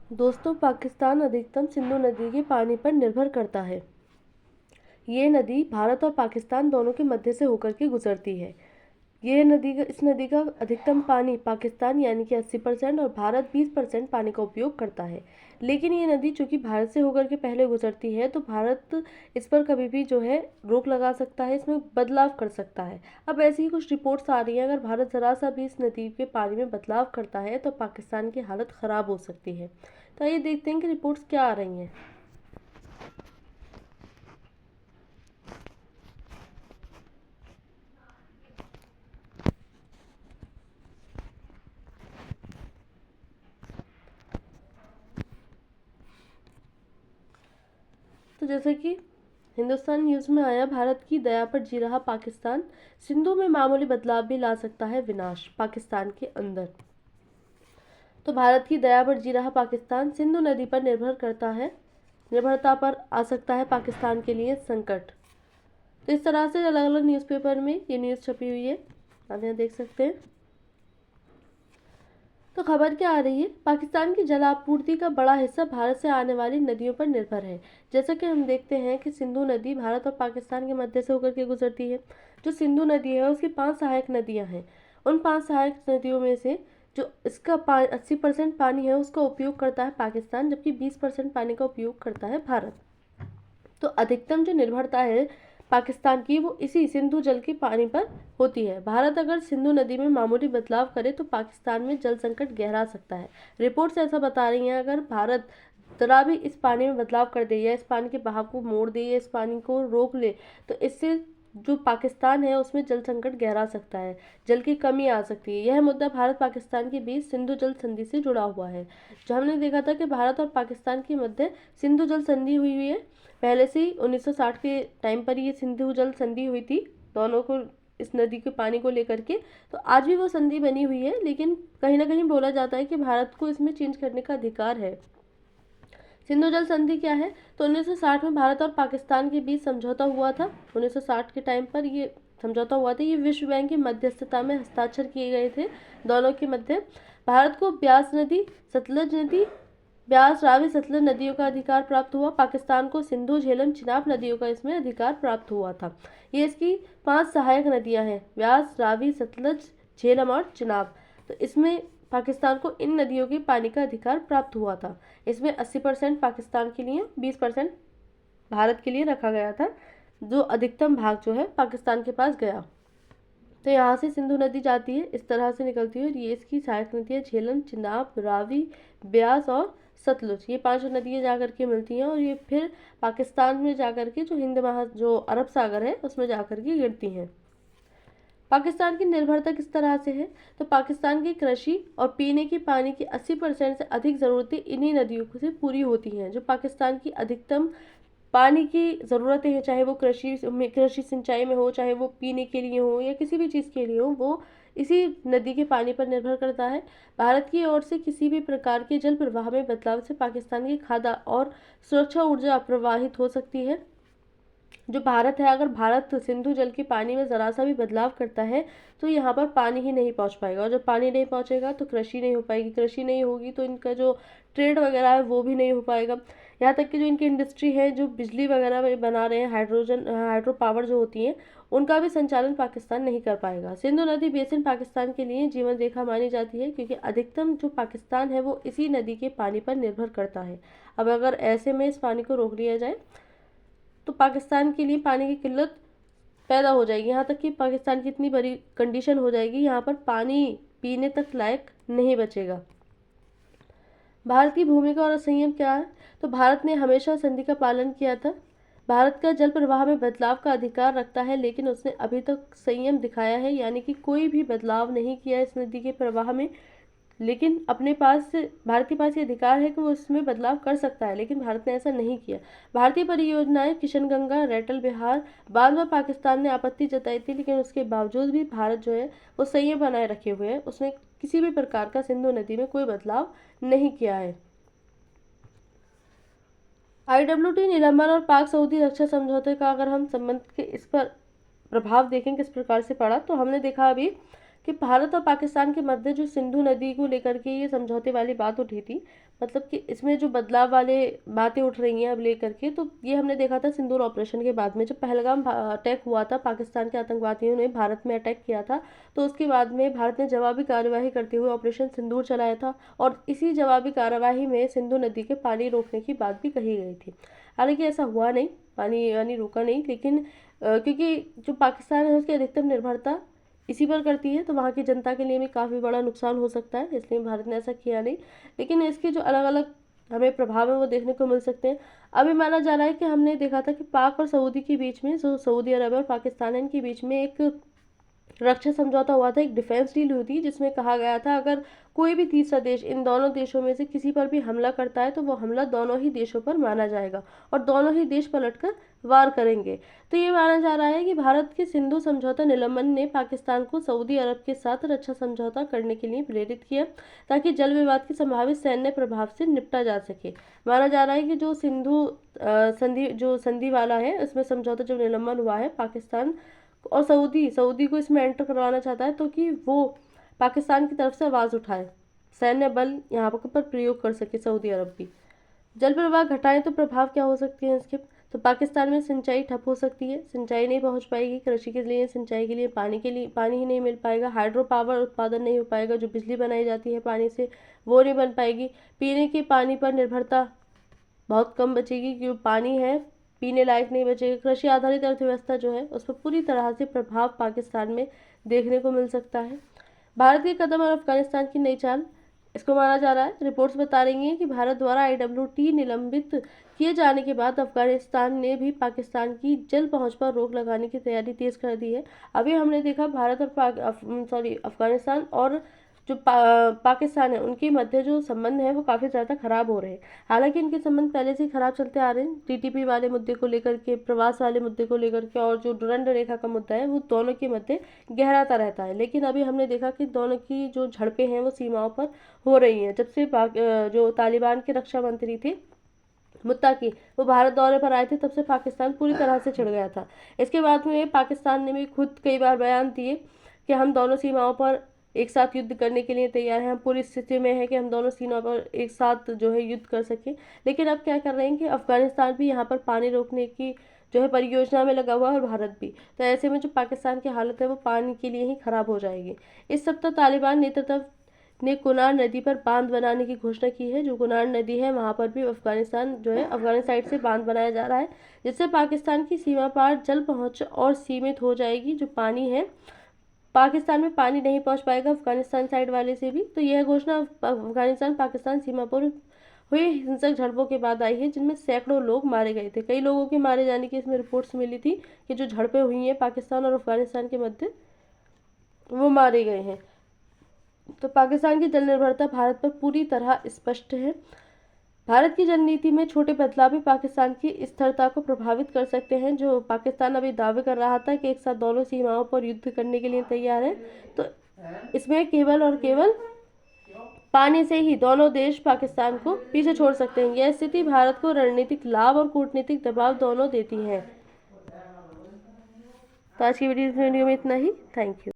दोस्तों, पाकिस्तान अधिकतम सिंधु नदी के पानी पर निर्भर करता है। ये नदी भारत और पाकिस्तान दोनों के मध्य से होकर के गुजरती है। इस नदी का अधिकतम पानी पाकिस्तान यानी कि 80% और भारत 20% पानी का उपयोग करता है। लेकिन ये नदी चूंकि भारत से होकर के पहले गुजरती है, तो भारत इस पर कभी भी जो है रोक लगा सकता है, इसमें बदलाव कर सकता है। अब ऐसी ही कुछ रिपोर्ट्स आ रही हैं, अगर भारत ज़रा सा भी इस नदी के पानी में बदलाव करता है तो पाकिस्तान की हालत ख़राब हो सकती है। तो आइए देखते हैं कि रिपोर्ट्स क्या आ रही हैं। तो जैसे कि हिंदुस्तान न्यूज़ में आया, भारत की दया पर जी रहा पाकिस्तान, सिंधु में मामूली बदलाव भी ला सकता है विनाश पाकिस्तान के अंदर। तो भारत की दया पर जी रहा पाकिस्तान, सिंधु नदी पर निर्भरता पर आ सकता है पाकिस्तान के लिए संकट। तो इस तरह से अलग अलग न्यूज़पेपर में ये न्यूज़ छपी हुई है, आप यहाँ देख सकते हैं। तो खबर क्या आ रही है, पाकिस्तान की जल आपूर्ति का बड़ा हिस्सा भारत से आने वाली नदियों पर निर्भर है। जैसा कि हम देखते हैं कि सिंधु नदी भारत और पाकिस्तान के मध्य से होकर के गुजरती है। जो सिंधु नदी है उसकी 5 सहायक नदियां हैं। उन 5 सहायक नदियों में से जो इसका 80% पानी है उसका उपयोग करता है पाकिस्तान, जबकि 20% पानी का उपयोग करता है भारत। तो अधिकतम जो निर्भरता है पाकिस्तान की वो इसी सिंधु जल के पानी पर होती है। भारत अगर सिंधु नदी में मामूली बदलाव करे तो पाकिस्तान में जल संकट गहरा सकता है। रिपोर्ट्स ऐसा बता रही हैं, अगर भारत जरा भी इस पानी में बदलाव कर दे या इस पानी के बहाव को मोड़ दे या इस पानी को रोक ले, तो इससे जो पाकिस्तान है उसमें जल संकट गहरा सकता है, जल की कमी आ सकती है। यह मुद्दा भारत पाकिस्तान के बीच सिंधु जल संधि से जुड़ा हुआ है। जो हमने देखा था कि भारत और पाकिस्तान के मध्य सिंधु जल संधि हुई हुई है, पहले से ही 1960 के टाइम पर ये सिंधु जल संधि हुई थी दोनों को, इस नदी के पानी को लेकर के। तो आज भी वो संधि बनी हुई है, लेकिन कहीं ना कहीं बोला जाता है कि भारत को इसमें चेंज करने का अधिकार है। सिंधु जल संधि क्या है, तो 1960 में भारत और पाकिस्तान के बीच समझौता हुआ था। 1960 के टाइम पर ये समझौता हुआ था, ये विश्व बैंक की मध्यस्थता में हस्ताक्षर किए गए थे दोनों के मध्य। भारत को ब्यास रावी सतलज नदियों का अधिकार प्राप्त हुआ, पाकिस्तान को सिंधु झेलम चिनाब नदियों का इसमें अधिकार प्राप्त हुआ था। ये इसकी 5 सहायक नदियां हैं, ब्यास, रावी, सतलज, झेलम और चिनाब। तो इसमें पाकिस्तान को इन नदियों के पानी का अधिकार प्राप्त हुआ था। इसमें 80% पाकिस्तान के लिए, 20% भारत के लिए रखा गया था। जो अधिकतम भाग जो है पाकिस्तान के पास गया। तो यहाँ से सिंधु नदी जाती है, इस तरह से निकलती है, और ये इसकी सहायक नदियाँ झेलम, चिनाब, रावी, ब्यास और सतलुज, ये 5 नदियाँ जाकर के मिलती हैं और ये फिर पाकिस्तान में जाकर के जो अरब सागर है उसमें जाकर के गिरती हैं। पाकिस्तान की निर्भरता किस तरह से है, तो पाकिस्तान की कृषि और पीने के पानी की 80% से अधिक ज़रूरतें इन्हीं नदियों से पूरी होती हैं। जो पाकिस्तान की अधिकतम पानी की ज़रूरतें हैं, चाहे वो कृषि सिंचाई में हो, चाहे वो पीने के लिए हो या किसी भी चीज़ के लिए हो, वो इसी नदी के पानी पर निर्भर करता है। भारत की ओर से किसी भी प्रकार के जल प्रवाह में बदलाव से पाकिस्तान की खाद्य और सुरक्षा ऊर्जा अप्रवाहित हो सकती है। जो भारत है, अगर भारत सिंधु जल के पानी में ज़रा सा भी बदलाव करता है तो यहाँ पर पानी ही नहीं पहुँच पाएगा, और जब पानी नहीं पहुँचेगा तो कृषि नहीं हो पाएगी, कृषि नहीं होगी तो इनका जो ट्रेड वगैरह है वो भी नहीं हो पाएगा। यहाँ तक कि जो इनकी इंडस्ट्री है, जो बिजली वगैरह बना रहे हैं, हाइड्रो पावर जो होती हैं, उनका भी संचालन पाकिस्तान नहीं कर पाएगा। सिंधु नदी बेसिन पाकिस्तान के लिए जीवन रेखा मानी जाती है, क्योंकि अधिकतम जो पाकिस्तान है वो इसी नदी के पानी पर निर्भर करता है। अब अगर ऐसे में इस पानी को रोक लिया जाए तो पाकिस्तान के लिए पानी की किल्लत पैदा हो जाएगी। यहाँ तक कि पाकिस्तान की इतनी बड़ी कंडीशन हो जाएगी, यहाँ पर पानी पीने तक लायक नहीं बचेगा। भारत की भूमिका और संयम क्या है, तो भारत ने हमेशा संधि का पालन किया था। भारत का जल प्रवाह में बदलाव का अधिकार रखता है, लेकिन उसने अभी तक संयम दिखाया है, यानी कि कोई भी बदलाव नहीं किया इस नदी के प्रवाह में। लेकिन भारत के पास ये अधिकार है कि वो इसमें बदलाव कर सकता है, लेकिन भारत ने ऐसा नहीं किया। भारतीय परियोजनाएं किशन गंगा, रेटल बिहार बाद में पाकिस्तान ने आपत्ति जताई थी, लेकिन उसके बावजूद भी भारत जो है वो संयम बनाए रखे हुए है। उसने किसी भी प्रकार का सिंधु नदी में कोई बदलाव नहीं किया है। IWT निलंबन और पाक सऊदी रक्षा समझौते का अगर हम संबंध के इस पर प्रभाव देखें किस प्रकार से पड़ा, तो हमने देखा अभी कि भारत और पाकिस्तान के मध्य जो सिंधु नदी को लेकर के ये समझौते वाली बात उठी थी, मतलब कि इसमें जो बदलाव वाले बातें उठ रही हैं अब लेकर के, तो ये हमने देखा था सिंदूर ऑपरेशन के बाद में, जब पहलगाम अटैक हुआ था, पाकिस्तान के आतंकवादियों ने भारत में अटैक किया था, तो उसके बाद में भारत ने जवाबी कार्यवाही करते हुए ऑपरेशन सिंदूर चलाया था, और इसी जवाबी कार्यवाही में सिंधु नदी के पानी रोकने की बात भी कही गई थी। हालांकि ऐसा हुआ नहीं, पानी यानी रुका नहीं, लेकिन क्योंकि जो पाकिस्तान है उसकी अधिकतर निर्भरता इसी पर करती है, तो वहाँ की जनता के लिए भी काफ़ी बड़ा नुकसान हो सकता है, इसलिए भारत ने ऐसा किया नहीं। लेकिन इसके जो अलग अलग हमें प्रभाव है वो देखने को मिल सकते हैं। अभी माना जा रहा है कि हमने देखा था कि पाक और सऊदी के बीच में, जो सऊदी अरब और पाकिस्तान है, इनके बीच में एक रक्षा समझौता हुआ था, एक डिफेंस डील हुई थी, जिसमें कहा गया था अगर कोई भी तीसरा देश इन दोनों देशों में से किसी पर भी हमला करता है तो वो हमला दोनों ही देशों पर माना जाएगा और दोनों ही देश पलटकर वार करेंगे। तो ये माना जा रहा है कि भारत के सिंधु समझौता निलंबन ने पाकिस्तान को सऊदी अरब के साथ रक्षा समझौता करने के लिए प्रेरित किया, ताकि जल विवाद की संभावित सैन्य प्रभाव से निपटा जा सके। माना जा रहा है कि जो सिंधु संधि वाला है, उसमें समझौता जो निलंबन हुआ है, पाकिस्तान और सऊदी को इसमें एंटर करवाना चाहता है, तो कि वो पाकिस्तान की तरफ से आवाज़ उठाए, सैन्य बल यहाँ पर प्रयोग कर सके सऊदी अरब भी। जल प्रवाह घटाएं तो प्रभाव क्या हो सकते हैं इसके? तो पाकिस्तान में सिंचाई ठप हो सकती है, सिंचाई नहीं पहुंच पाएगी, कृषि के लिए, सिंचाई के लिए पानी ही नहीं मिल पाएगा, हाइड्रो पावर उत्पादन नहीं हो पाएगा, जो बिजली बनाई जाती है पानी से वो नहीं बन पाएगी, पीने के पानी पर निर्भरता बहुत कम बचेगी, क्योंकि पानी है पीने लायक नहीं बचेगा। कृषि आधारित अर्थव्यवस्था जो है उस पर पूरी तरह से प्रभाव पाकिस्तान में देखने को मिल सकता है। भारत के कदम और अफगानिस्तान की नई चाल, इसको माना जा रहा है, रिपोर्ट्स बता रही हैं कि भारत द्वारा IWT निलंबित किए जाने के बाद अफगानिस्तान ने भी पाकिस्तान की जल पहुंच पर रोक लगाने की तैयारी तेज कर दी है। अभी हमने देखा भारत और अफगानिस्तान और जो पाकिस्तान है उनके मध्य जो संबंध है वो काफ़ी ज़्यादा खराब हो रहे हैं। हालांकि इनके संबंध पहले से खराब चलते आ रहे हैं, TTP वाले मुद्दे को लेकर के, प्रवास वाले मुद्दे को लेकर के, और जो डुरंड रेखा का मुद्दा है वो दोनों के मध्य गहराता रहता है। लेकिन अभी हमने देखा कि दोनों की जो झड़पें हैं वो सीमाओं पर हो रही हैं। जब से जो तालिबान के रक्षा मंत्री थे मुत्ताकी, वो भारत दौरे पर आए थे, तब से पाकिस्तान पूरी तरह से छिड़ गया था। इसके बाद में पाकिस्तान ने भी खुद कई बार बयान दिए कि हम दोनों सीमाओं पर एक साथ युद्ध करने के लिए तैयार हैं, हम पूरी स्थिति में है कि हम दोनों सीमाओं पर एक साथ जो है युद्ध कर सकें। लेकिन अब क्या कर रहे हैं कि अफगानिस्तान भी यहाँ पर पानी रोकने की जो है परियोजना में लगा हुआ है, और भारत भी। तो ऐसे में जो पाकिस्तान की हालत है वो पानी के लिए ही खराब हो जाएगी। इस सप्ताह तालिबान नेतृत्व ने कुनार नदी पर बांध बनाने की घोषणा की है। जो कुनार नदी है वहाँ पर भी अफगानिस्तान जो है, अफगान साइड से बांध बनाया जा रहा है, जिससे पाकिस्तान की सीमा पार जल पहुँच और सीमित हो जाएगी। जो पानी है, पाकिस्तान में पानी नहीं पहुंच पाएगा अफगानिस्तान साइड वाले से भी। तो यह घोषणा अफगानिस्तान पाकिस्तान सीमा पर हुई हिंसक झड़पों के बाद आई है, जिनमें सैकड़ों लोग मारे गए थे। कई लोगों के मारे जाने की इसमें रिपोर्ट्स मिली थी कि जो झड़पें हुई हैं पाकिस्तान और अफगानिस्तान के मध्य, वो मारे गए हैं। तो पाकिस्तान की जल निर्भरता भारत पर पूरी तरह स्पष्ट है। भारत की जल नीति में छोटे बदलाव भी पाकिस्तान की स्थिरता को प्रभावित कर सकते हैं। जो पाकिस्तान अभी दावे कर रहा था कि एक साथ दोनों सीमाओं पर युद्ध करने के लिए तैयार है, तो इसमें केवल और केवल पानी से ही दोनों देश पाकिस्तान को पीछे छोड़ सकते हैं। यह स्थिति भारत को रणनीतिक लाभ और कूटनीतिक दबाव दोनों देती है। तो आज की वीडियो में इतना ही। Thank you.